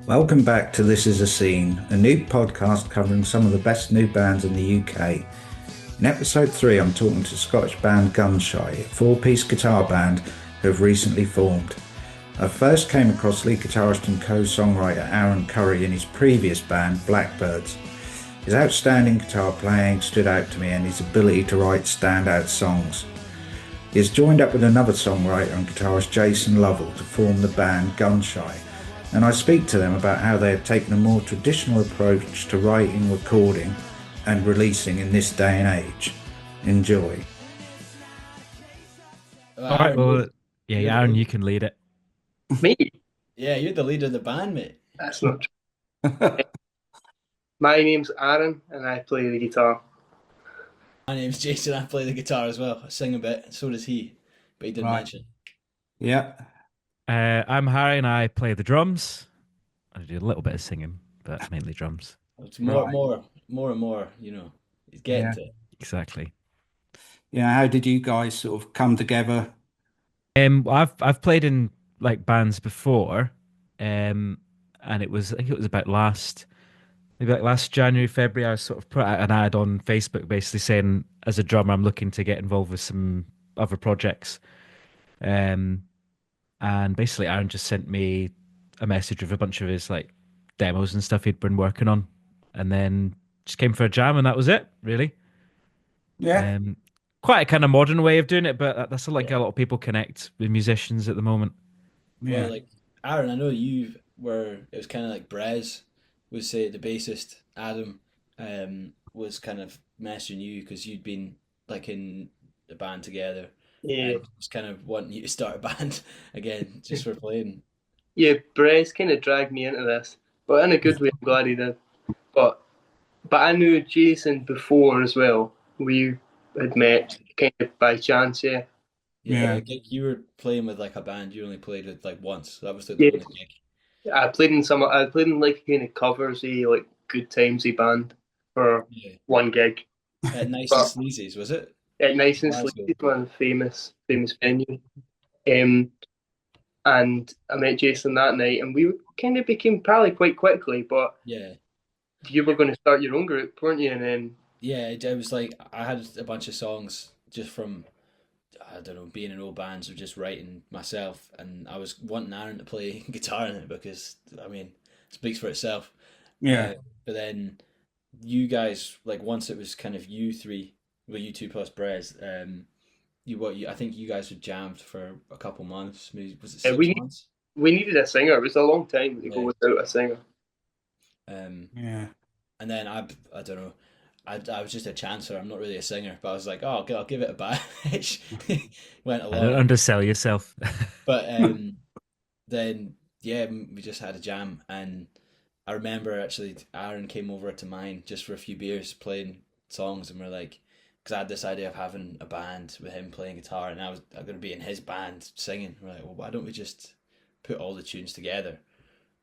Welcome back to This Is a Scene, a new podcast covering some of the best new bands in the UK. In episode 3, I'm talking to Scottish band GunShy, a four-piece guitar band who have recently formed. I first came across lead guitarist and co-songwriter Aaron Curry in his previous band, Blackbirds. His outstanding guitar playing stood out to me and his ability to write standout songs. He has joined up with another songwriter and guitarist Jason Lovell to form the band GunShy, and I speak to them about how they have taken a more traditional approach to writing, recording and releasing in this day and age. Enjoy. All right, well, yeah, Aaron, you can lead it. Me? Yeah, you're the leader of the band, mate. That's not true. My name's Aaron and I play the guitar. My name's Jason. I play the guitar as well. I sing a bit. So does he, but he didn't mention. Yeah. I'm Harry and I play the drums. I do a little bit of singing, but mainly drums. It's more and more. You know, he's getting to it. Exactly. Yeah. How did you guys sort of come together? I've played in like bands before, and I think it was about last January, February. I sort of put out an ad on Facebook, basically saying as a drummer, I'm looking to get involved with some other projects. And basically, Aaron just sent me a message with a bunch of his like demos and stuff he'd been working on, and then just came for a jam, and that was it, really. Yeah. Quite a kind of modern way of doing it, but that's like a lot of people connect with musicians at the moment. Yeah. Well, like Aaron, I know you were. It was kind of like Brez was say the bassist. Adam was kind of messaging you because you'd been like in the band together. Yeah. And was kind of wanting you to start a band again just for playing. Yeah, Brez kind of dragged me into this, but in a good way. I'm glad he did. But I knew Jason before as well. We had met kind of by chance, yeah. Yeah, Yeah. like you were playing with like a band you only played with like once. That was the Yeah. only gig. I played in like kind of covers-y, like Good Timesy band for Yeah. one gig. At Nice But- and Sleazy's, was it? At Nice and Glasgow. Sleazy, one famous venue. And I met Jason that night, and we kind of became pally quite quickly. But Yeah. you were going to start your own group, weren't you? And then Yeah, it was like I had a bunch of songs just from I don't know being in old bands or just writing myself, and I was wanting Aaron to play guitar in it because I mean it speaks for itself. Yeah. But then you guys like once it was kind of you three, well you two plus Brez, I think you guys had jammed for a couple months. Maybe was it 6 months? we needed a singer. It was a long time to go without a singer. Yeah. And then I don't know. I was just a chancer. I'm not really a singer, but I was like, oh, I'll give it a bash. Went Don't along, undersell yourself. but then yeah, we just had a jam, and I remember actually Aaron came over to mine just for a few beers, playing songs, and we're like, because I had this idea of having a band with him playing guitar, and I'm going to be in his band singing. We're like, well, why don't we just put all the tunes together?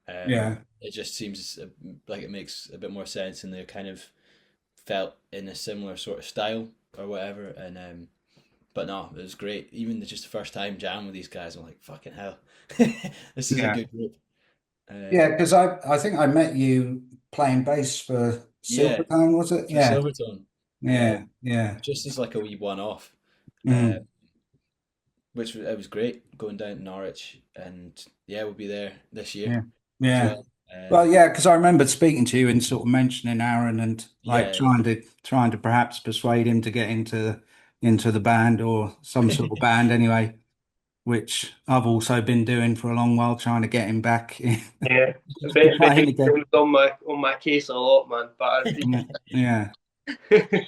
Yeah. It just seems like it makes a bit more sense, and they kind of felt in a similar sort of style or whatever. And but no, it was great. Even just the first time jam with these guys, I'm like, fucking hell, this is Yeah. a good group. Yeah, because I think I met you playing bass for Yeah. Silvertone, was it? For Yeah. Silvertone, Yeah. Yeah. just as like a wee one-off, Mm. it was great going down to Norwich, and yeah, we'll be there this year. Yeah. as Yeah. well. Well, yeah, because I remember speaking to you and sort of mentioning Aaron and like Yeah. trying to perhaps persuade him to get into the band or some sort of band anyway, which I've also been doing for a long while, trying to get him back in. Yeah, Playing again. was on my case a lot, man. But Yeah.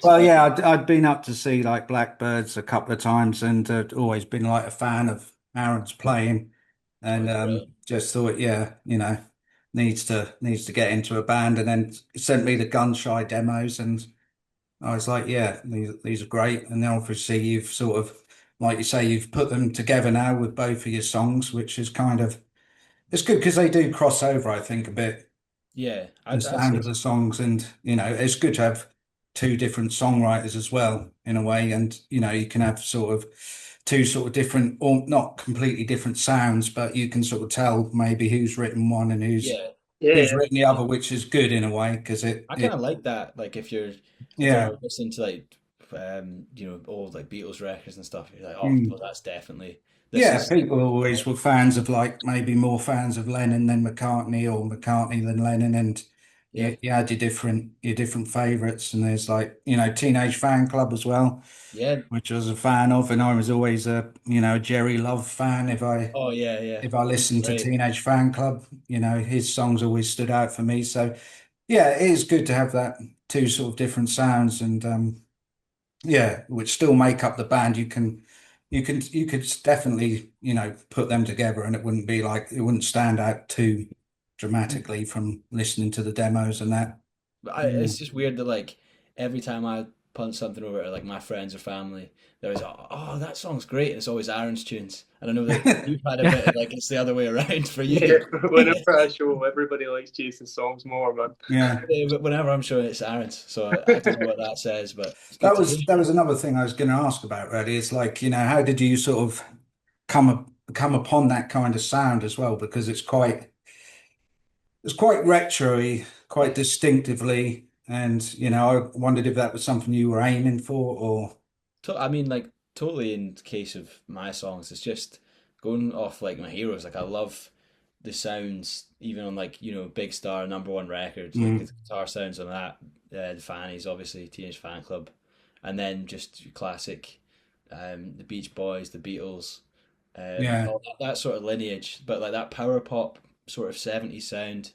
Well, yeah, I'd been up to see like Blackbirds a couple of times and always been like a fan of Aaron's playing, and Brilliant. just thought, yeah, needs to get into a band, and then sent me the GunShy demos, and I was like, yeah, these are great. And then obviously you've sort of, like you say, you've put them together now with both of your songs, which is kind of, it's good because they do cross over, I think, a bit, Yeah, the sound of the songs, and it's good to have two different songwriters as well in a way, and you can have sort of two sort of different, or not completely different sounds, but you can sort of tell maybe who's written one and who's yeah. Yeah, who's written the other, which is good in a way because I kind it of like that. Like if you're, I don't yeah. know, listening to like, old like Beatles records and stuff, you're like, oh, Mm. well, that's definitely this Yeah, is. people always were fans of like maybe more fans of Lennon than McCartney or McCartney than Lennon, and Yeah, you had your different favorites. And there's like Teenage Fan Club as well, yeah. which I was a fan of, and I was always a Jerry Love fan. Oh yeah, yeah. If I He's listened to great. Teenage Fan Club, his songs always stood out for me. So yeah, it is good to have that two sort of different sounds, and yeah, which still make up the band. You could definitely, put them together and it wouldn't be like it wouldn't stand out too dramatically from listening to the demos and that. But Mm. it's just weird that like every time I punch something over to like my friends or family, they're always oh that song's great. And it's always Aaron's tunes, and I know that you've had a bit of like it's the other way around for yeah. you. Whenever I show, everybody likes Jason's songs more, man. Yeah. But whenever I'm showing it's Aaron's, so I don't know what that says, but it's good to hear. That was another thing I was going to ask about really. It's like, how did you sort of come upon that kind of sound as well? Because it's quite retro-y, quite distinctively. And, I wondered if that was something you were aiming for or I mean, like totally in case of my songs, it's just going off like my heroes. Like I love the sounds, even on like big star number one records, like the mm, guitar sounds on that. The Fannies, obviously, Teenage Fan Club, and then just classic, the Beach Boys, the Beatles, yeah, all that sort of lineage. But like that power pop sort of 70s sound,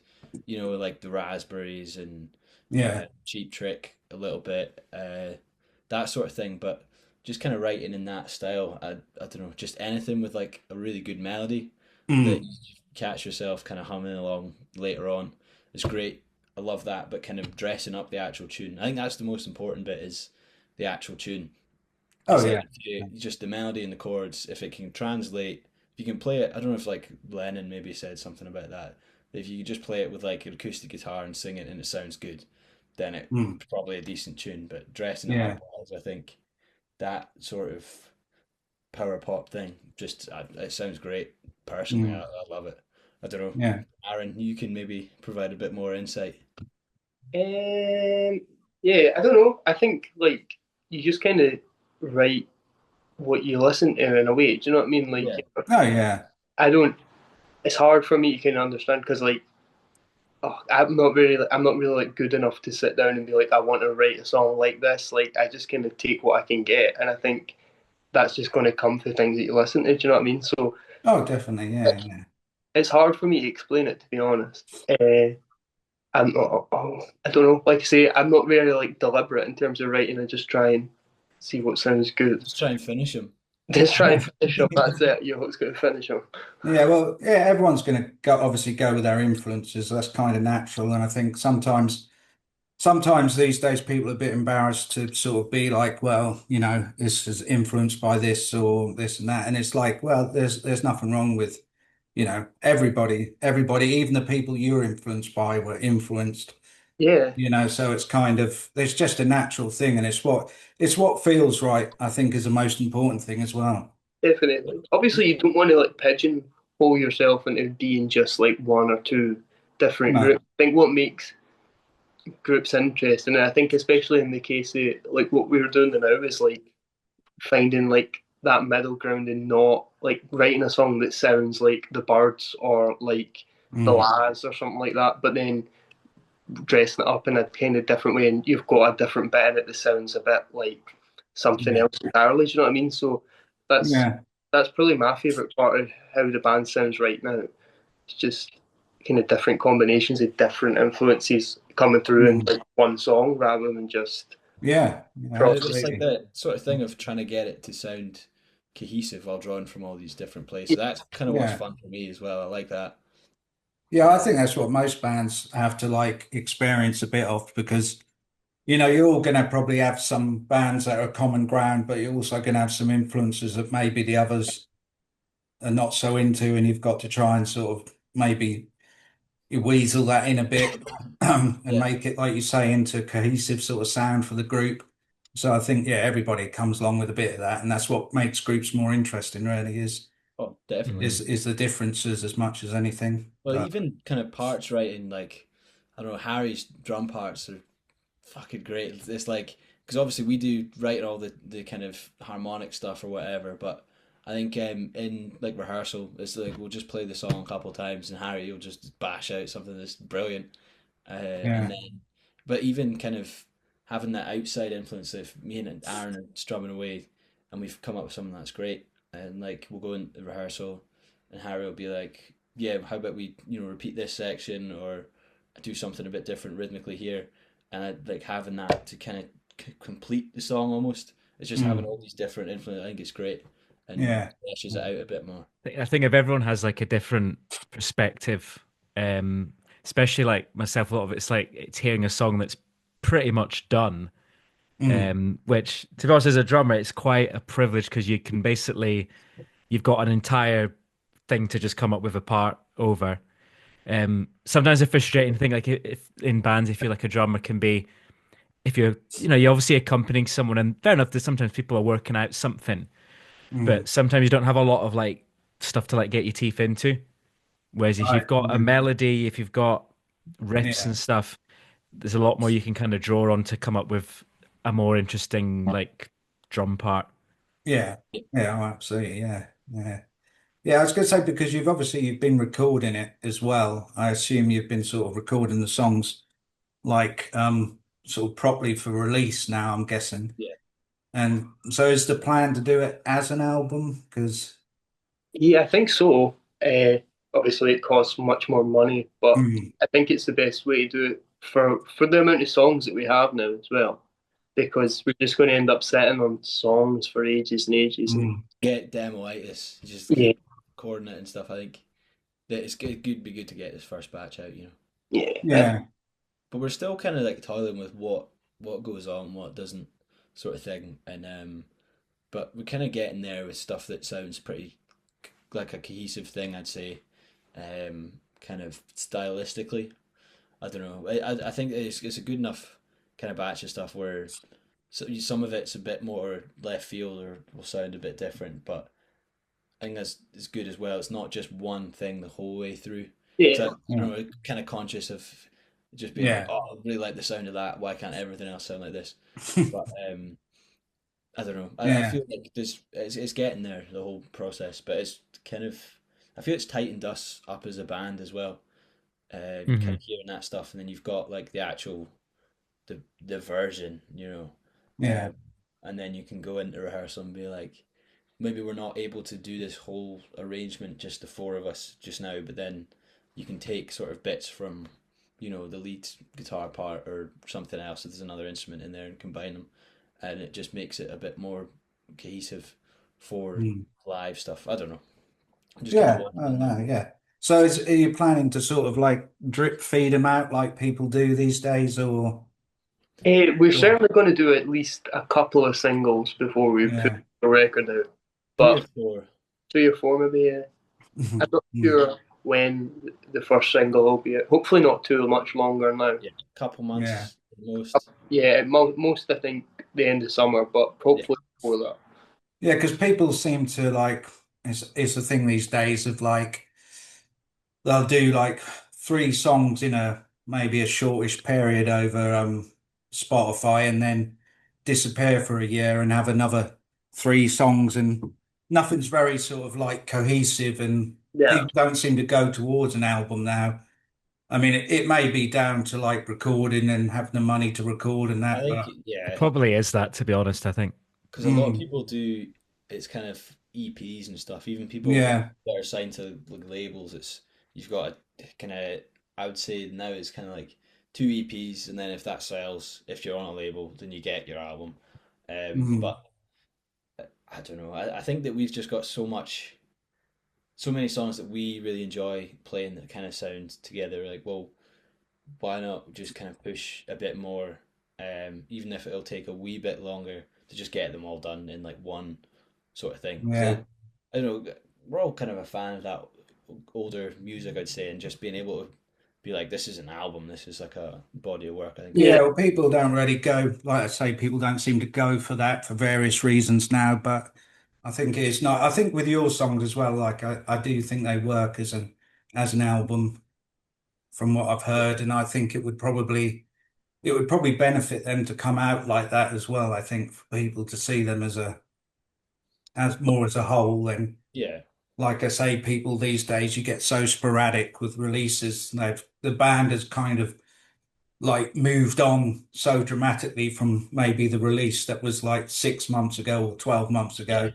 like the Raspberries and yeah, Cheap Trick a little bit, that sort of thing. But just kind of writing in that style. I don't know, just anything with like a really good melody that mm, you catch yourself kind of humming along later on is great. I love that, but kind of dressing up the actual tune. I think that's the most important bit is the actual tune. oh It's like yeah, just the melody and the chords. If it can translate, if you can play it, I don't know if like Lennon maybe said something about that. If you just play it with like an acoustic guitar and sing it and it sounds good, then it's mm, probably a decent tune. But dressing it yeah, up, I think that sort of power pop thing just it sounds great. Personally, mm, I love it. I don't know, yeah. Aaron, you can maybe provide a bit more insight. Um, yeah, I don't know. I think like you just kind of write what you listen to in a way. Do you know what I mean? Like Yeah, Oh yeah, I don't. It's hard for me to kind of understand because like I'm not really like good enough to sit down and be like I want to write a song like this. Like I just kind of take what I can get, and I think that's just going to come through things that you listen to. Do you know what I mean? So oh definitely, yeah, yeah. it's hard for me to explain it to be honest. I'm not. I don't know. Like I say, I'm not very like deliberate in terms of writing. I just try and see what sounds good. just try and finish them. Just try and finish them. That's it. You're what's going to finish them. Yeah, well, yeah, everyone's going to obviously go with their influences. That's kind of natural, and I think sometimes these days people are a bit embarrassed to sort of be like, well, this is influenced by this or this and that, and it's like, well, there's nothing wrong with, everybody, even the people you're influenced by were influenced, Yeah, so it's kind of it's just a natural thing, and it's what feels right, I think, is the most important thing as well. definitely. Obviously, you don't want to like pigeonhole yourself into being just like one or two different No. groups. I think what makes groups interesting, and I think especially in the case of like what we were doing now is like finding like that middle ground and not like writing a song that sounds like the Birds or like the Mm. Lads or something like that, but then dressing it up in a kind of different way, and you've got a different bit in it that sounds a bit like something Yeah. else entirely. Do you know what I mean? So that's Yeah. that's probably my favourite part of how the band sounds right now. It's just kind of different combinations of different influences coming through in Mm. like one song rather than just Yeah. Yeah, properly. It's like absolutely. that sort of thing of trying to get it to sound cohesive while drawing from all these different places. That's kind of what's Yeah. fun for me as well. I like that. Yeah, I think that's what most bands have to like experience a bit of because you're all going to probably have some bands that are common ground, but you're also going to have some influences that maybe the others are not so into, and you've got to try and sort of maybe you weasel that in a bit and Yeah. make it, like you say, into a cohesive sort of sound for the group. So I think, yeah, everybody comes along with a bit of that, and that's what makes groups more interesting, really is. Oh, definitely. is the differences as much as anything. Well, But even kind of parts writing, like I don't know, Harry's drum parts are fucking great. It's like because obviously we do write all the kind of harmonic stuff or whatever, but I think in like rehearsal, it's like we'll just play the song a couple of times, and Harry will just bash out something that's brilliant, and yeah, then but even kind of having that outside influence, if me and Aaron are strumming away, and we've come up with something that's great, and like we'll go into rehearsal, and Harry will be like, "Yeah, how about we repeat this section or do something a bit different rhythmically here." And like having that to kind of complete the song almost. It's just having mm, all these different influences. I think it's great and yeah, fleshes it out a bit more. I think if everyone has like a different perspective, um, especially like myself, a lot of it's like it's hearing a song that's pretty much done. mm, Which to be honest, as a drummer, it's quite a privilege because you can basically you've got an entire thing to just come up with a part over. Sometimes a frustrating thing, like if in bands, if you're like a drummer, can be if you're obviously accompanying someone, and fair enough, there's sometimes people are working out something, mm. but sometimes you don't have a lot of like stuff to like get your teeth into. Whereas if Right, you've got a melody, if you've got riffs yeah, and stuff, there's a lot more you can kind of draw on to come up with a more interesting like drum part. yeah, yeah, oh, absolutely, yeah, yeah. Yeah, I was going to say because you've been recording it as well. I assume you've been sort of recording the songs like sort of properly for release now, I'm guessing. Yeah. And so is the plan to do it as an album? Because Yeah, I think so. Obviously, it costs much more money, but mm, I think it's the best way to do it for the amount of songs that we have now as well, because we're just going to end up sitting on songs for ages and ages. And mm, Get demoitis. Just yeah, keep recording it and stuff. I think that it's good be good to get this first batch out. yeah, yeah, But we're still kind of like toiling with what goes on, what doesn't, sort of thing. And but we're kind of getting there with stuff that sounds pretty like a cohesive thing, I'd say. Kind of stylistically, I don't know. I think it's a good enough kind of batch of stuff where some of it's a bit more left field or will sound a bit different, but I think that's is good as well. It's not just one thing the whole way through. yeah, So I don't know, kind of conscious of just being like, yeah, oh, I really like the sound of that. Why can't everything else sound like this? But I don't know. I yeah, feel like it's getting there the whole process, but it's kind of I feel it's tightened us up as a band as well. Hmm. Kind of hearing that stuff, and then you've got like the actual the version, yeah, and then you can go into rehearsal and be like, maybe we're not able to do this whole arrangement just the four of us just now, but then you can take sort of bits from, the lead guitar part or something else if there's another instrument in there and combine them, and it just makes it a bit more cohesive for mm, live stuff. I don't know. I'm just kind of yeah. walking Oh on that. no, yeah. So are you planning to sort of like drip feed them out like people do these days, or we're or certainly going to do at least a couple of singles before we put yeah, the record out. Three or But four. 3 or 4 maybe. I'm not Mm, sure when the first single will be out. Hopefully not too much longer now. Yeah, couple yeah. months at most. Yeah, most I think the end of summer, but Yeah, hopefully before that. Yeah, because people seem to like it's a thing these days of like they'll do like three songs in a maybe a shortish period over Spotify and then disappear for a year and have another three songs and nothing's very sort of like cohesive and Yeah, people don't seem to go towards an album now. I mean, it may be down to like recording and having the money to record and I that, think but It yeah, probably is that, to be honest, I think. because a lot of mm, people do. It's kind of EPs and stuff. Even people yeah, that are signed to like labels, it's you've got a kind of. I would say now it's kind of like two EPs, and then if that sells, if you're on a label, then you get your album. mm, But I don't know. I think that we've just got so many songs that we really enjoy playing that kind of sound together. Like, well, why not just kind of push a bit more, even if it'll take a wee bit longer to just get them all done in like one sort of thing. Because yeah. I don't know, we're all kind of a fan of that older music, I'd say, and just being able to be like, this is an album, this is like a body of work. I think yeah, Yeah, well, people don't really go, like I say, people don't seem to go for that for various reasons now. But I think it is not. I think with your songs as well, like I do think they work as an album from what I've heard, and I think it would probably benefit them to come out like that as well. I think for people to see them as more as a whole. And Yeah, like I say, people these days you get so sporadic with releases. The band has kind of like moved on so dramatically from maybe the release that was like 6 months ago or 12 months yeah, ago.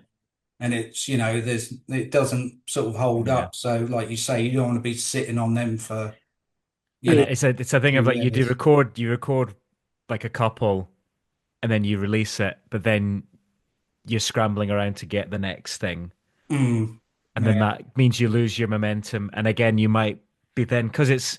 And it doesn't sort of hold Yeah. up. So like you say, you don't want to be sitting on them for, you And know, it's a thing of like you do years. record like a couple and then you release it, but then you're scrambling around to get the next thing. Mm, And then yeah. that means you lose your momentum. And again, you might be then because it's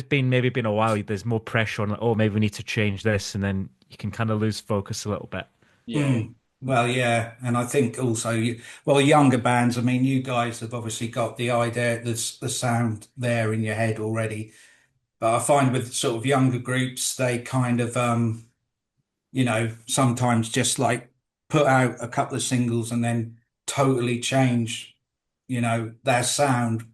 been a while, there's more pressure on like, oh, maybe we need to change this, and then you can kind of lose focus a little bit. yeah, Mm. Well, yeah, and I think also, well, younger bands. I mean, you guys have obviously got the idea, the sound there in your head already. But I find with sort of younger groups, they kind of, sometimes just like put out a couple of singles and then totally change, their sound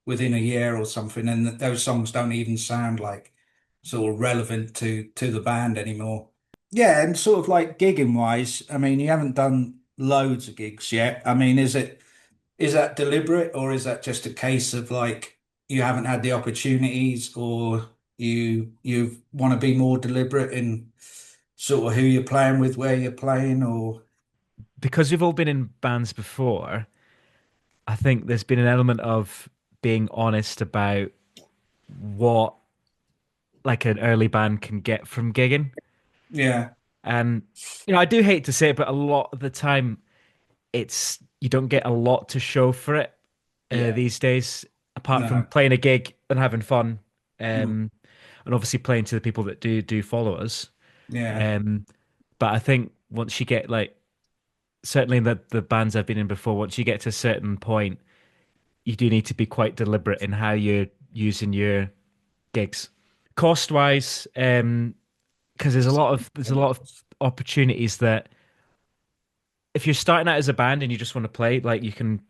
within a year or something, and those songs don't even sound like sort of relevant to the band anymore. Yeah, and sort of like gigging wise, I mean, you haven't done loads of gigs yet. I mean, is that deliberate or is that just a case of like you haven't had the opportunities or you want to be more deliberate in sort of who you're playing with, where you're playing, or Because we've all been in bands before, I think there's been an element of being honest about what like an early band can get from gigging. yeah, And I do hate to say it, but a lot of the time it's you don't get a lot to show for it yeah, these days, apart from no, playing a gig and having fun, mm, and obviously playing to the people that do follow us. yeah, Um, but I think once you get like certainly the bands I've been in before, once you get to a certain point, you do need to be quite deliberate in how you're using your gigs, cost wise, because there's a lot of opportunities that if you're starting out as a band and you just want to play, like you can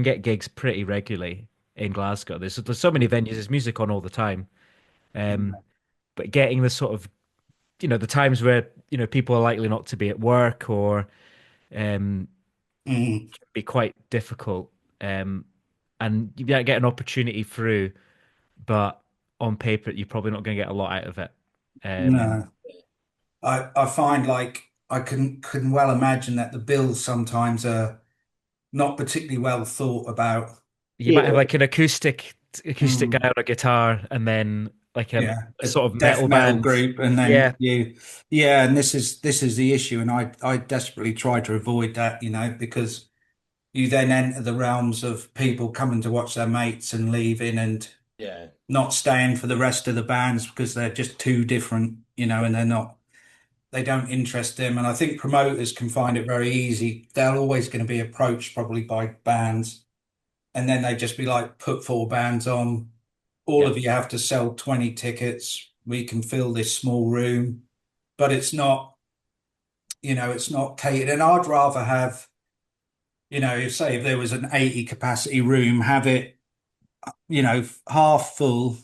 get gigs pretty regularly in Glasgow. There's so many venues, there's music on all the time. Um, but getting the sort of the times where people are likely not to be at work or um mm, can be quite difficult. And you might get an opportunity through, but on paper you're probably not going to get a lot out of it. Um, no. I find like I can well imagine that the bills sometimes are not particularly well thought about. you might have Yeah, like an acoustic guy Mm, on a guitar, and then like yeah, a a sort of death metal metal band. group, and then Yeah, yeah, and this is the issue, and I desperately try to avoid that, because you then enter the realms of people coming to watch their mates and leaving and yeah, not staying for the rest of the bands because they're just too different, and they don't interest them. And I think promoters can find it very easy. They're always going to be approached probably by bands, and then they just be like, put four bands on. All yeah, of you have to sell 20 tickets. We can fill this small room, but it's not catered. And I'd rather have, say if there was an 80 capacity room, have it, half full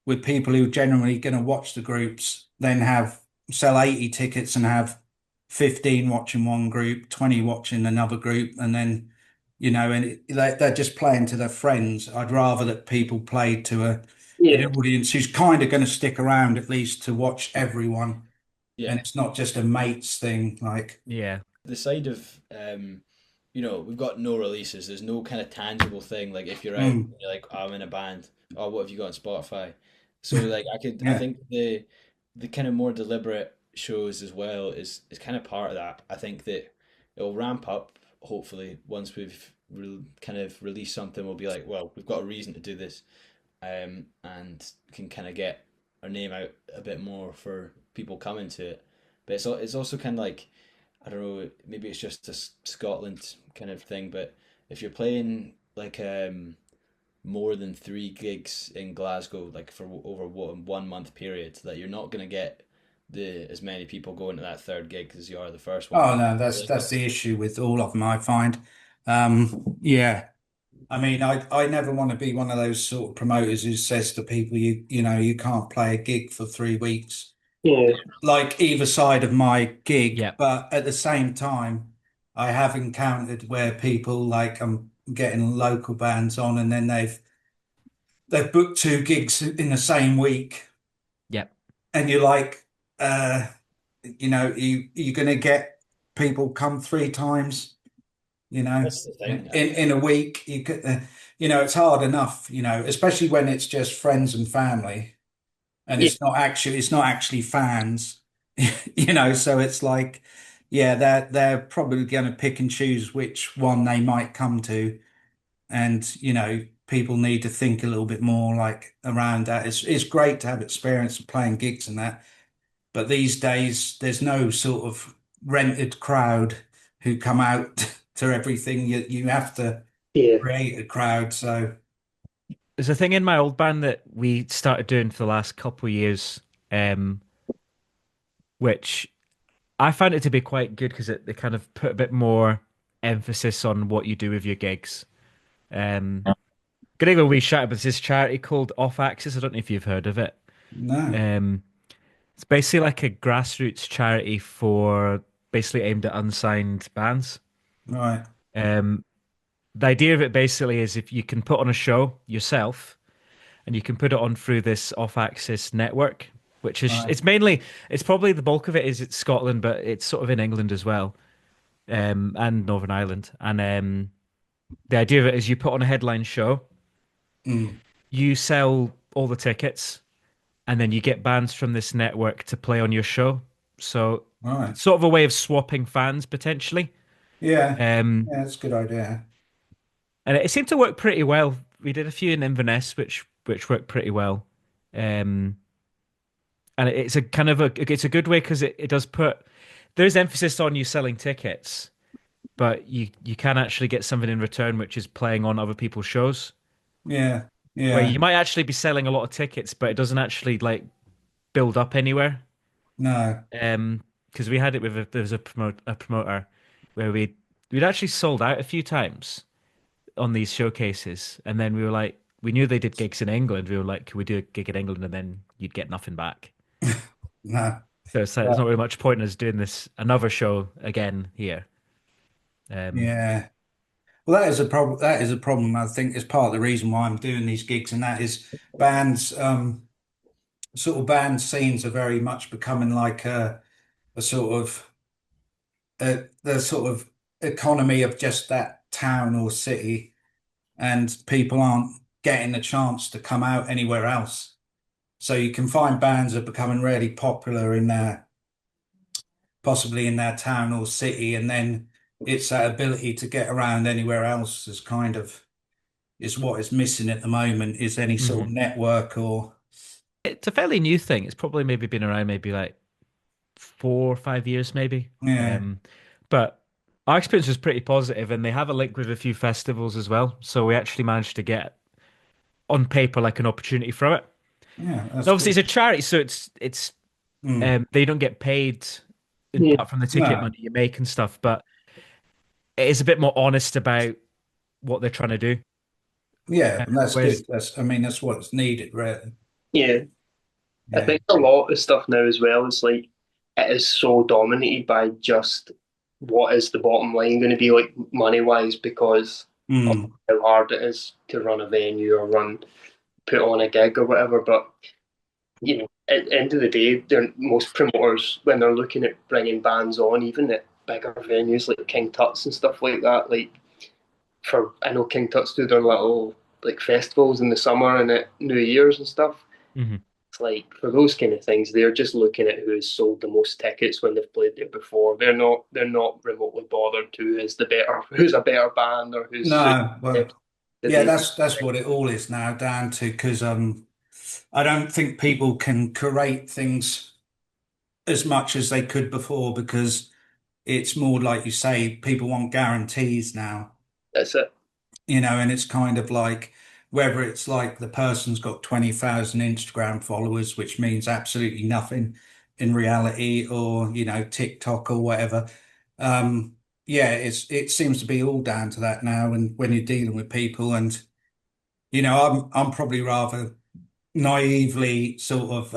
with people who are generally going to watch the groups, then have sell 80 tickets and have 15 watching one group, 20 watching another group, and then, they're just playing to their friends. I'd rather that people play to an yeah, audience who's kind of going to stick around at least to watch everyone. And yeah. it's not just a mates thing. Like, yeah. The side of we've got no releases. There's no kind of tangible thing. Like if you're out and mm, you're like, oh, I'm in a band. Oh, what have you got on Spotify? So like I yeah, think the kind of more deliberate shows as well is kind of part of that. I think that it'll ramp up hopefully once we've kind of released something. We'll be like, well, we've got a reason to do this, and can kind of get our name out a bit more for people coming to it. But it's also kind of like I don't know, maybe it's just a Scotland kind of thing, but if you're playing like more than 3 gigs in Glasgow, like for over what 1 month period, that you're not gonna get the as many people going to that third gig as you are the first one. Oh no, that's the issue with all of them, I find. Yeah. I mean, I never want to be one of those sort of promoters who says to people, you know, you can't play a gig for 3 weeks, Yeah, like either side of my gig. Yeah. But at the same time, I have encountered where people like I'm getting local bands on, and then they've booked 2 gigs in the same week, Yeah. and you're like, uh, you know, you're going to get people come 3 times, you know, That's the in thing. in a week. You could, you know, it's hard enough, you know, especially when it's just friends and family, and yeah, it's not actually fans, you know. So it's like, yeah, they're probably going to pick and choose which one they might come to, and you know, people need to think a little bit more like around that. It's great to have experience of playing gigs and that, but these days there's no sort of rented crowd who come out to everything. You have to yeah, create a crowd. So There's a thing in my old band that we started doing for the last couple of years, um, which I found it to be quite good because they kind of put a bit more emphasis on what you do with your gigs. Um, Gonna give a wee shout out, but this charity called Off Axis. I don't know if you've heard of it. no, Um, it's basically like a grassroots charity for basically aimed at unsigned bands. right, Um, the idea of it basically is if you can put on a show yourself and you can put it on through this off-axis network, which is right, it's probably the bulk of it is it's Scotland, but it's sort of in England as well, and Northern Ireland. And the idea of it is you put on a headline show, mm, you sell all the tickets, and then you get bands from this network to play on your show. So right, it's sort of a way of swapping fans potentially. yeah, Um, yeah, that's a good idea. and it seemed to work pretty well. We did a few in Inverness, which worked pretty well. Um, and it's a kind of it's a good way because it does put there's emphasis on you selling tickets, but you can actually get something in return, which is playing on other people's shows, Yeah, where yeah, you might actually be selling a lot of tickets, but it doesn't actually like build up anywhere. no, Because we had it with there was a promoter where we'd actually sold out a few times on these showcases, and then we were like, we knew they did gigs in England. We were like, could we do a gig in England, and then you'd get nothing back. no, So it's like there's not really much point in us doing this another show again here. Um, yeah. Well, that is a problem. That is a problem. I think is part of the reason why I'm doing these gigs, and that is bands. Sort of band scenes are very much becoming like a sort of the sort of economy of just that town or city, and people aren't getting a chance to come out anywhere else. So you can find bands are becoming really popular in their possibly in their town or city, and then it's that ability to get around anywhere else is kind of is what is missing at the moment is any sort mhm. of network or It's a fairly new thing. It's probably maybe been around maybe like 4 or 5 years maybe. yeah, But our experience was pretty positive, and they have a link with a few festivals as well. So we actually managed to get on paper like an opportunity from it. yeah, And that's obviously, good. it's a charity, so it's Mm. they don't get paid in yeah, part from the ticket No, money you make and stuff, but it is a bit more honest about what they're trying to do. yeah, and that's good. Whereas, That's I mean that's what's needed, really. yeah. I Yeah. think a lot of stuff now as well is like it is so dominated by just what is the bottom line going to be like money wise because of Mm. how hard it is to run a venue or put on a gig or whatever. But you know, at the end of the day, most promoters when they're looking at bringing bands on, even at bigger venues like King Tut's and stuff like that. Like for I know King Tut's do their little like festivals in the summer and at New Year's and stuff. mhm. It's like for those kind of things, they're just looking at who's sold the most tickets when they've played there before. They're not remotely bothered to who's a better band or who's suited No, well, the yeah, day. that's what it all is now down to because I don't think people can curate things as much as they could before because it's more like you say, people want guarantees now, That's it. you know, and it's kind of like whether it's like the person's got 20,000 Instagram followers, which means absolutely nothing, in reality, or TikTok or whatever. Yeah, it seems to be all down to that now. And when you're dealing with people, and I'm probably rather naively sort of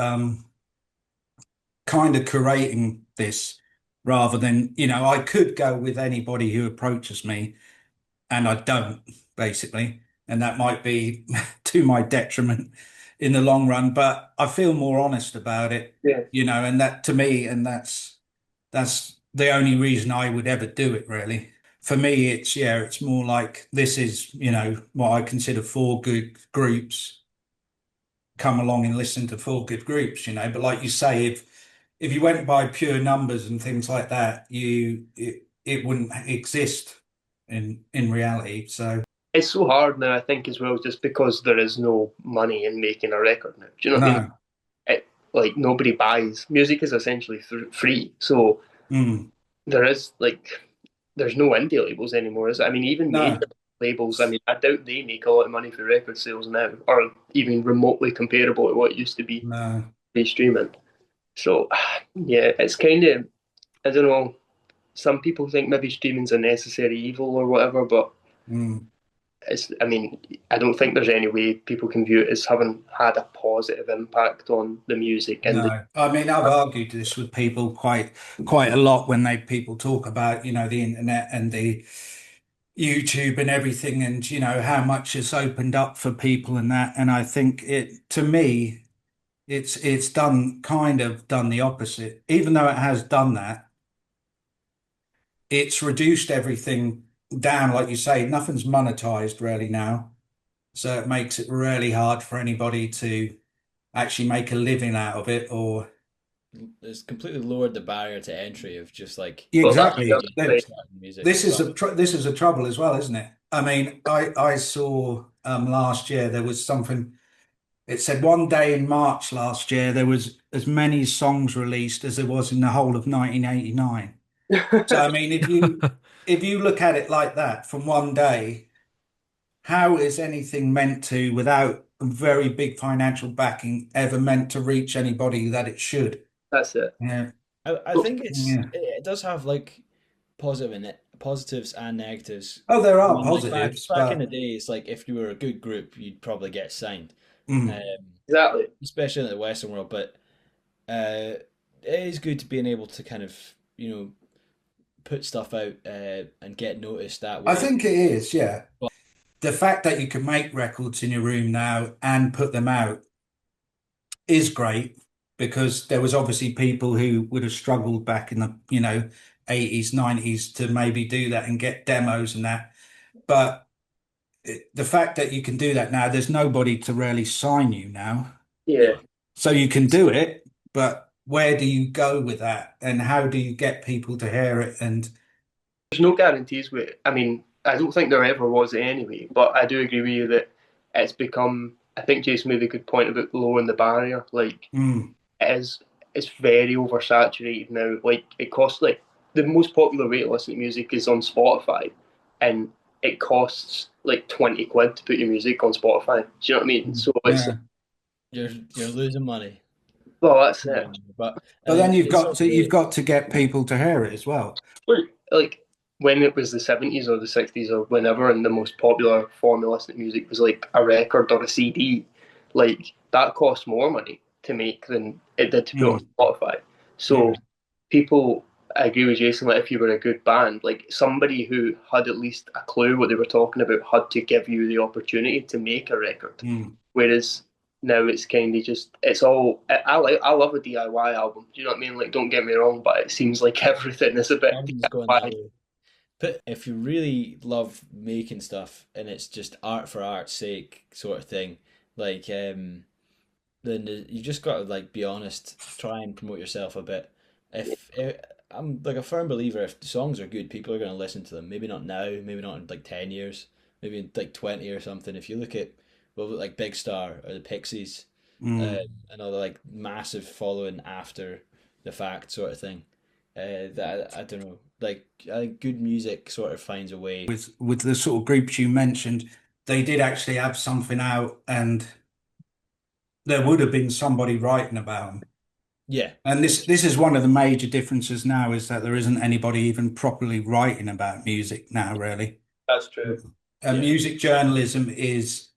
kind of curating this rather than, I could go with anybody who approaches me, and I don't, basically. And that might be to my detriment in the long run, but I feel more honest about it, Yeah. and that to me, and that's the only reason I would ever do it, really. For me, it's more like this is, what I consider four good groups. Come along and listen to four good groups, But like you say, if you went by pure numbers and things like that, it wouldn't exist in reality. So It's so hard now, I think, as well, just because there is no money in making a record now. Do you know what I mean? no. Like nobody buys music is essentially free, so Mm, there is like there's no indie labels anymore. Is it? I mean, even major no, labels. I mean, I doubt they make a lot of money for record sales now, or even remotely comparable to what it used to be no. pre streaming. So yeah, it's kind of I don't know. Some people think maybe streaming's a necessary evil or whatever, but Mm. it's. I mean, I don't think there's any way people can view it as having had a positive impact on the music industry. No, I mean, I've argued this with people quite a lot when people talk about, the internet and the YouTube and everything, and how much it's opened up for people and that. And I think to me, it's done the opposite. Even though it has done that, it's reduced everything down, like you say, nothing's monetized really now. So it makes it really hard for anybody to actually make a living out of it, or It's completely lowered the barrier to entry of just like But that's exactly. the other side. starting music This and is stuff. this is a trouble as well, isn't it? I mean, I saw last year there was something. It said one day in March last year there was as many songs released as there was in the whole of 1989. So I mean, if you look at it like that from one day, how is anything meant to, without a very big financial backing, ever meant to reach anybody that it should? That's it. Yeah, I So, think yeah. it does have like positives and negatives. Oh, there I are mean, like positives, back in the but day, it's like if you were a good group, you'd probably get signed, um, mm, exactly. especially in the Western world. But it is good to being able to kind of put stuff out and get noticed that I way. think it is. Yeah, But the fact that you can make records in your room now and put them out is great, because there was obviously people who would have struggled back in the 80s, 90s to maybe do that and get demos and that. But the fact that you can do that now, there's nobody to really sign you now. Yeah. no, So you can do it, but where do you go with that? And how do you get people to hear it? And There's no guarantees with it. I mean, I don't think there ever was anyway, but I do agree with you that it's become. I think Jason made a good point about lowering the barrier. Like, mm, it is, it's very oversaturated now. Like, it costs like the most popular way to listen to music is on Spotify, and it costs like 20 quid to put your music on Spotify. Do you know what I mean? So it's yeah. you're losing money. well, that's it. But I But then mean, you've it's got also to you've got to get people to hear it as well. Like when it was the 70s or the 60s or whenever, and the most popular form of listening to music was like a record or a CD, like that cost more money to make than it did to put on Mm, Spotify. So yeah. people, I agree with Jason, like if you were a good band, like somebody who had at least a clue what they were talking about had to give you the opportunity to make a record. Mm, Whereas now it's kind of just it's all I love a DIY album. Do you know what I mean? Like don't get me wrong, but it seems like everything is a bit everything's going that DIY. way. But if you really love making stuff and it's just art for art's sake sort of thing, like then you just got to like be honest, try and promote yourself a bit. I'm like a firm believer, if the songs are good, people are going to listen to them. Maybe not now, maybe not in like 10 years, maybe in like 20 or something. If you look at well, like Big Star or the Pixies, uh, mm. another like massive following after the fact sort of thing. That I don't know, like I think good music sort of finds a way. With the sort of groups you mentioned, they did actually have something out, and there would have been somebody writing about them. Yeah. And this is one of the major differences now, is that there isn't anybody even properly writing about music now, really. That's true. And Yeah. music journalism is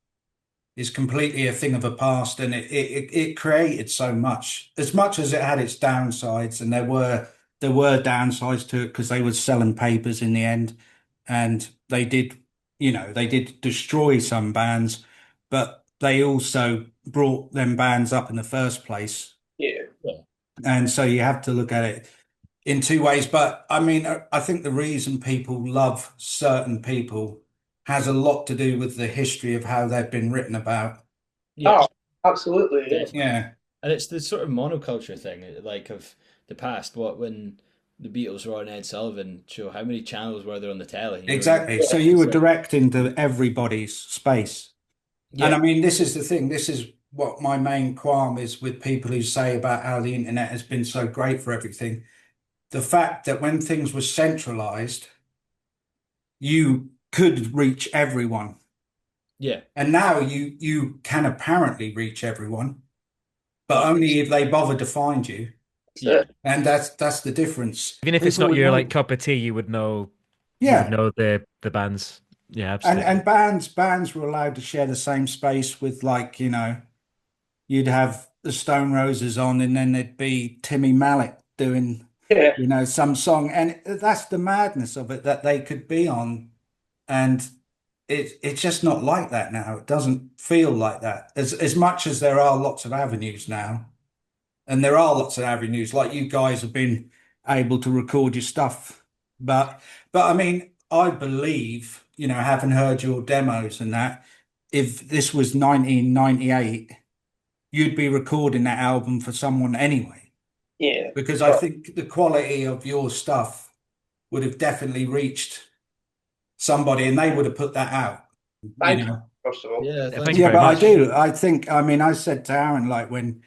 completely a thing of the past, and it created so much as it had its downsides, and there were downsides to it because they were selling papers in the end, and they did destroy some bands, but they also brought them bands up in the first place. Yeah. Yeah. And so you have to look at it in two ways. But I mean, I think the reason people love certain people has a lot to do with the history of how they've been written about. Yeah. Oh, absolutely. Yeah. Definitely. Yeah, And it's the sort of monoculture thing, like of the past. What when the Beatles were on Ed Sullivan show, how many channels were there on the telly? exactly. So you It's were like, direct into everybody's space. And yeah, I mean, this is the thing. This is what my main qualm is with people who say about how the internet has been so great for everything. The fact that when things were centralized, you could reach everyone. yeah, And now you can apparently reach everyone, but but only if they bother to find you. yeah, And that's the difference. Even if it's People not would your know. like cup of tea, you would Yeah. know the bands. Yeah, And absolutely. and bands were allowed to share the same space with, like, you'd have the Stone Roses on, and then there'd be Timmy Malik doing, Yeah. some song. And that's the madness of it, that they could be on. And it's just not like that now. It doesn't feel like that. As much as there are lots of avenues now, and there are lots of avenues, like you guys have been able to record your stuff. But I mean, I believe, having heard your demos and that, if this was 1998, you'd be recording that album for someone anyway, Yeah. because I But think the quality of your stuff would have definitely reached somebody, and they would have put that out, you thank you, know. first of all. yeah. Yeah, Thanks thank you Yeah, very but I very much. much. do. I mean, I said to Aaron, like, when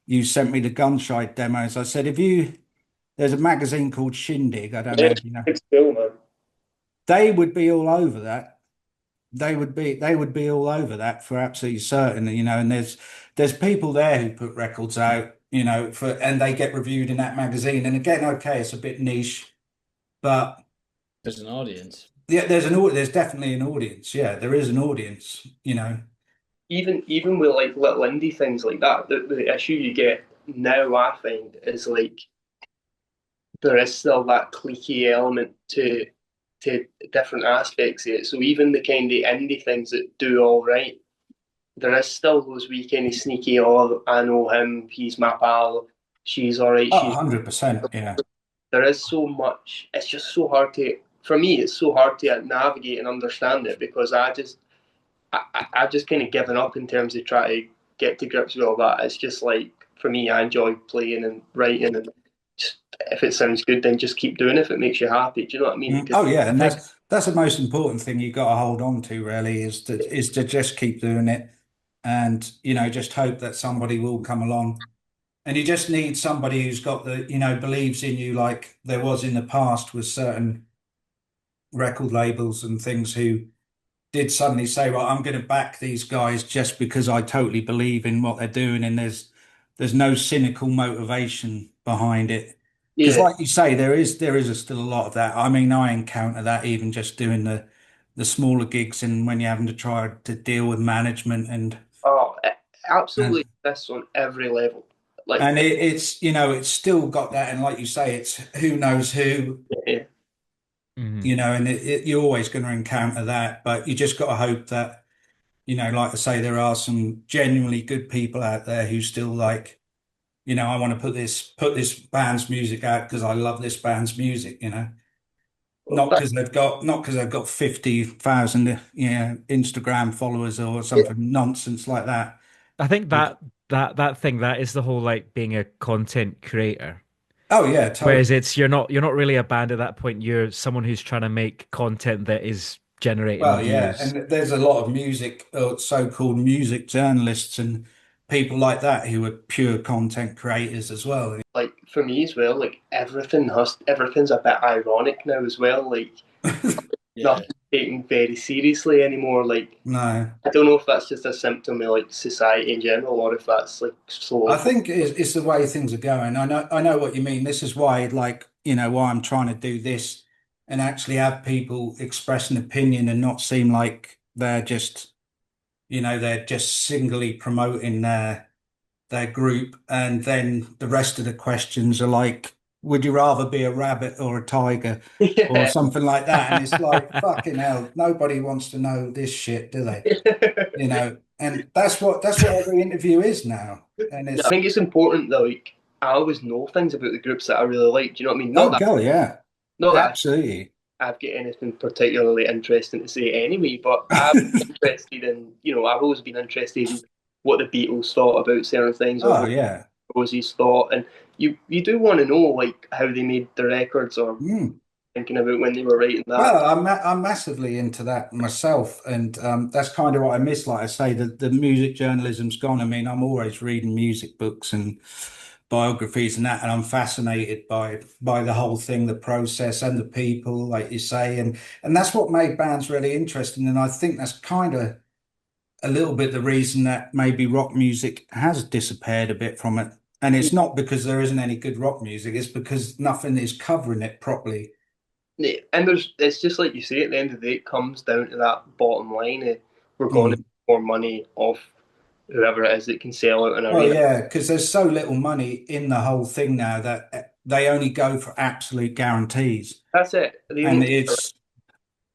you sent me the GunShy demos, I said, there's a magazine called Shindig. I don't know Yeah, if you know. it's cool, man. They would be all over that. They would be all over that for absolutely certain, and there's people there who put records out, and they get reviewed in that magazine. And again, okay, it's a bit niche, but There's an audience. yeah, there's definitely an audience. Yeah, there is an audience. Even with like little indie things like that, the issue you get now, I find, is like there is still that cliquey element to different aspects of it. So even the kind of indie things that do all right, there is still those wee kind of sneaky, oh, I know him, he's my pal, she's all right, Oh, she's. 100%. Yeah. There is so much. It's just so hard to. For me, it's so hard to navigate and understand it because I just kind of given up in terms of trying to get to grips with all that. It's just like, for me, I enjoy playing and writing, and just if it sounds good, then just keep doing it if it makes you happy. Do you know what I mean? Oh yeah, I and think that's the most important thing you got to hold on to, really, is to just keep doing it, and just hope that somebody will come along. And you just need somebody who's got believes in you, like there was in the past with certain record labels and things, who did suddenly say, well, I'm going to back these guys just because I totally believe in what they're doing, and there's no cynical motivation behind it. Because, Yeah. like you say, there is still a lot of that. I mean, I encounter that even just doing the smaller gigs, and when you're having to try to deal with management, Oh, it and absolutely exists on every level. Like, and it's still got that, and like you say, it's who knows who, yeah. mhm. and you're always going to encounter that, but you just got to hope that, like I say, there are some genuinely good people out there who still, like, I want to put this band's music out because I love this band's music, Well, not because they've got 50,000, Instagram followers or something nonsense like that. I think that thing that is the whole like being a content creator. Oh yeah, Whereas totally. it's you're not really a band at that point. You're someone who's trying to make content that is generating Well, yeah, views. and there's a lot of music, so-called music journalists and people like that who are pure content creators as well. like for me as well, like everything's a bit ironic now as well. Like Yeah. nothing taken very seriously anymore. Like, No. I don't know if that's just a symptom of like society in general, or if that's like I slowly. think it's the way things are going. I know what you mean. This is why, like, why I'm trying to do this and actually have people express an opinion and not seem like they're just singly promoting their group, and then the rest of the questions are like, would you rather be a rabbit or a tiger or Yeah. something like that? And it's like, fucking hell, nobody wants to know this shit, do they? And that's what every interview is now. And I it's think it's important that like I always know things about the groups that I really like. Do you know what I mean? oh god, yeah, Not that absolutely. I've got anything particularly interesting to say anyway, but I'm interested in, I've always been interested in what the Beatles thought about certain things, or Oh what yeah. Rosie's thought, and you do want to know like how they made the records, or Mm. thinking about when they were writing that. Well, I'm massively into that myself, and that's kind of what I miss. Like I say, the music journalism's gone. I mean, I'm always reading music books and biographies and that, and I'm fascinated by the whole thing, the process, and the people, like you say, and that's what made bands really interesting. And I think that's kind of a little bit the reason that maybe rock music has disappeared a bit from it. And it's not because there isn't any good rock music; it's because nothing is covering it properly. Yeah, and it's just like you say, at the end of the day, it comes down to that bottom line of we're going to Mm. get more money off whoever it is that can sell out an Well, arena. yeah, because there's so little money in the whole thing now that they only go for absolute guarantees. That's it. They And don't. it's,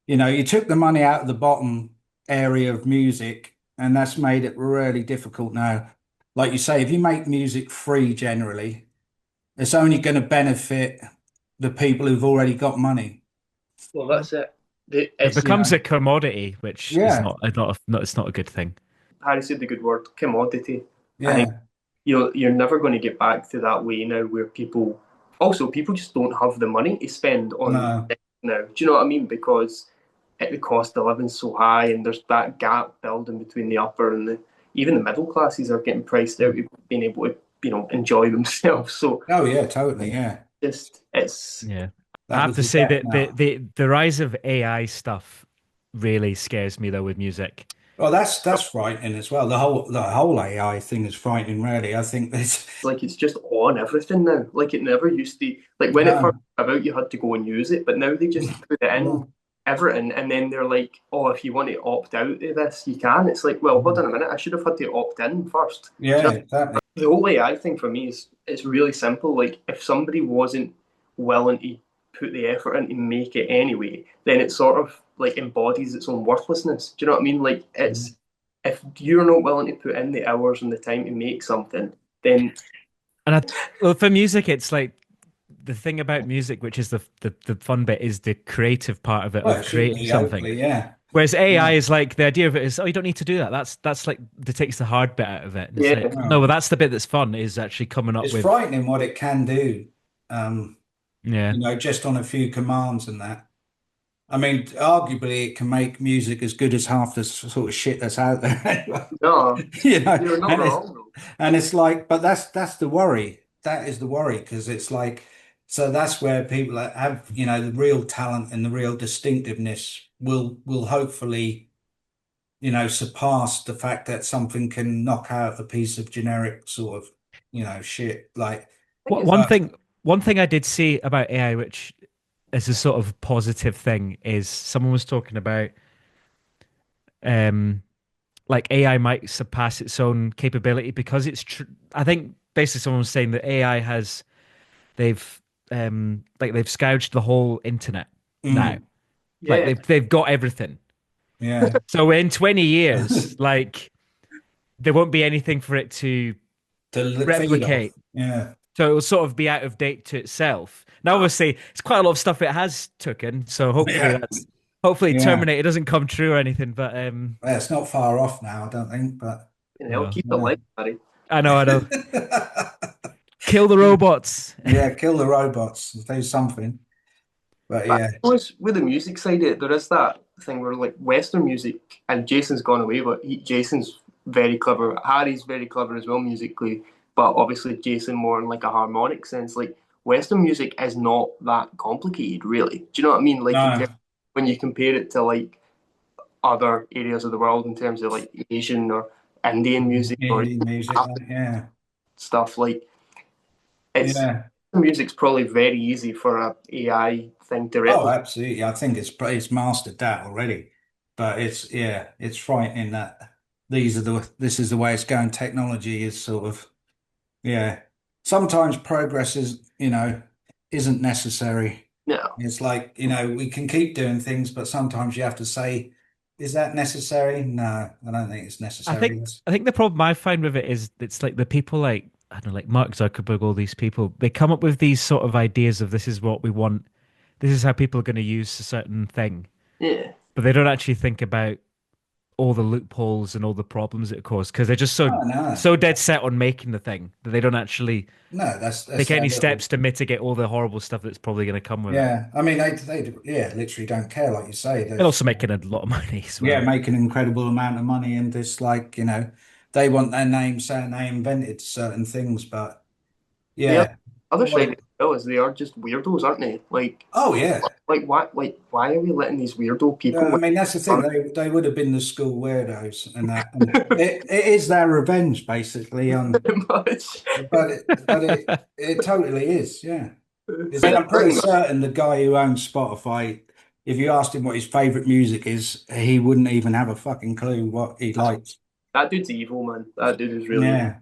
you took the money out of the bottom area of music, and that's made it really difficult now. Like you say, if you make music free generally, it's only going to benefit the people who've already got money. Well, that's it. It It's You becomes know, a commodity, which is yeah, it's not a good thing. Harry said the good word, commodity. I think yeah, you're never going to get back to that way now, where people just don't have the money to spend on no, it now. Do you know what I mean? Because the cost of living's so high, and there's that gap building between the upper and the even the middle classes are getting priced out of being able to enjoy themselves. So oh yeah, totally, yeah. just it's Yeah. I That have was to the say death that now. the rise of AI stuff really scares me though with music. Well, that's frightening as well. The whole AI thing is frightening, really. I think there's like it's just on everything now. Like it never used to. Like when it first no, came out, you had to go and use it, but now they just put it in no. everything, and then they're like, "Oh, if you want to opt out of this, you can." It's like, well, hold on a minute. I should have had to opt in first. Yeah, exactly. The whole AI thing for me is it's really simple. Like if somebody wasn't willing to put the effort in to make it anyway, then it sort of like embodies its own worthlessness. Do you know what I mean? Like it's if you're not willing to put in the hours and the time to make something, then And well, for music, it's like the thing about music, which is the fun bit, is the creative part of it, Well, of it should creating be, something. hopefully, yeah. Whereas AI Yeah. is like the idea of it is, oh, you don't need to do that. That's like that takes the hard bit out of it. And it's yeah, like, no, No. well, that's the bit that's fun is actually coming up It's with, frightening what it can do. Um, yeah. just on a few commands and that. I mean, arguably it can make music as good as half the sort of shit that's out there. no, You know, you're not and it's wrong though. and it's like, but that's the worry. That is the worry because it's like, so that's where people that have, the real talent and the real distinctiveness will hopefully, surpass the fact that something can knock out a piece of generic sort of, shit. Like, I think it's One uh, thing, one thing I did see about AI, which is a sort of positive thing, is someone was talking about, um, like AI might surpass its own capability because I think basically someone was saying that AI has they've like they've scourged the whole internet now. mm, Like yeah, they've got everything. yeah, So in 20 years, like there won't be anything for it to feed off. replicate. Yeah, So it will sort of be out of date to itself. Now, obviously, it's quite a lot of stuff it has taken. So yeah, hopefully yeah. Terminator doesn't come true or anything. But Well, it's not far off now, I don't think, but I'll no, keep it yeah. light, Harry. I know. Kill the robots. Yeah, kill the robots, do something. But But yeah, I suppose with the music side of it, there is that thing where like Western music, and Jason's gone away, but Jason's very clever. Harry's very clever as well musically, but obviously Jason more in like a harmonic sense. Like Western music is not that complicated, really. Do you know what I mean? Like in no, terms when you compare it to like other areas of the world in terms of like Asian or Indian music or Indie music, yeah. stuff, like it's Yeah. music's probably very easy for a AI thing to Oh, replicate. absolutely. I think it's mastered that already. But it's frightening that this is the way it's going. Technology is sort of, yeah. Sometimes progress is, isn't necessary. No, It's like, we can keep doing things, but sometimes you have to say, is that necessary? No, I don't think it's I necessary. think I think the problem I find with it is it's like the people like I don't know, like Mark Zuckerberg, all these people, they come up with these sort of ideas of this is what we want, this is how people are going to use a certain thing, yeah, but they don't actually think about all the loopholes and all the problems it causes because they're just so Oh, no. so dead set on making the thing that they don't actually No, that's take their any little. steps to mitigate all the horrible stuff that's probably going to come with it. Yeah. I mean, they literally don't care, like you say. And also making a lot of money as Yeah, well. make an incredible amount of money and just like, they want their name saying they invented certain things, but the yeah. other What side of it though is they are just weirdos, aren't they? Oh yeah. Why are we letting these weirdo people I mean that's the thing. They would have been the school weirdos and that and it is their revenge basically on much? but it totally is, yeah. And I'm pretty Pretty much. certain the guy who owns Spotify, if you asked him what his favorite music is, he wouldn't even have a fucking clue what he likes. That dude's evil, man. That dude is really evil. Yeah.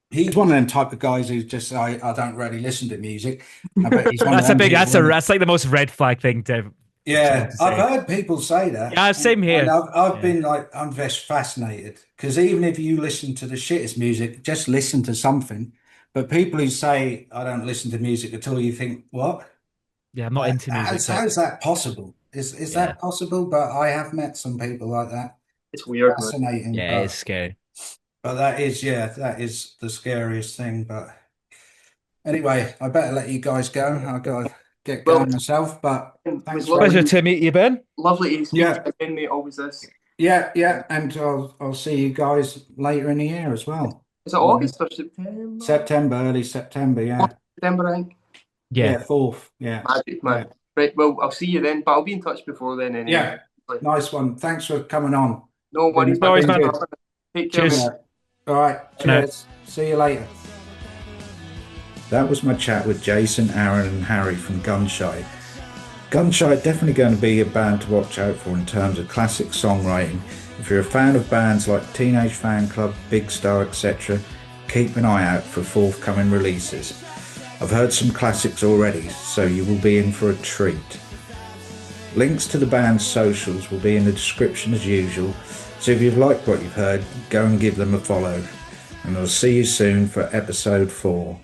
He's one of them type of guys who's just I don't really listen to music. I bet he's one of That's a them big. people, isn't he? That's like the most red flag thing to Yeah, to I've say. heard people say that. Yeah, same here. And I've Yeah. been like, I'm just fascinated because even if you listen to the shittest music, just listen to something. But people who say I don't listen to music at all, you think, what? Yeah, I'm not into music. How's that possible? Is Yeah, that possible? But I have met some people like that. It's weird, man. Fascinating, yeah, it's scary. but that is the scariest thing. But anyway, I better let you guys go. I've got to get Well, going myself. But it thanks was for Pleasure to meet you, Ben. lovely to speak Yeah. to you again, mate. Always is. yeah, and I'll see you guys later in the year as well. Is it August or September? September, early September, yeah. September, I think. Yeah. 4th, yeah. Magic, man. Right, well, I'll see you then, but I'll be in touch before then anyway. Yeah, nice one. Thanks for coming on. No worries, No worries, man. man. Take care, Cheers. mate. All right, No. cheers. See you later. That was my chat with Jason, Aaron, and Harry from GunShy. GunShy are definitely going to be a band to watch out for in terms of classic songwriting. If you're a fan of bands like Teenage Fan Club, Big Star, etc., keep an eye out for forthcoming releases. I've heard some classics already, so you will be in for a treat. Links to the band's socials will be in the description as usual, so if you've liked what you've heard, go and give them a follow. And I'll see you soon for episode 4.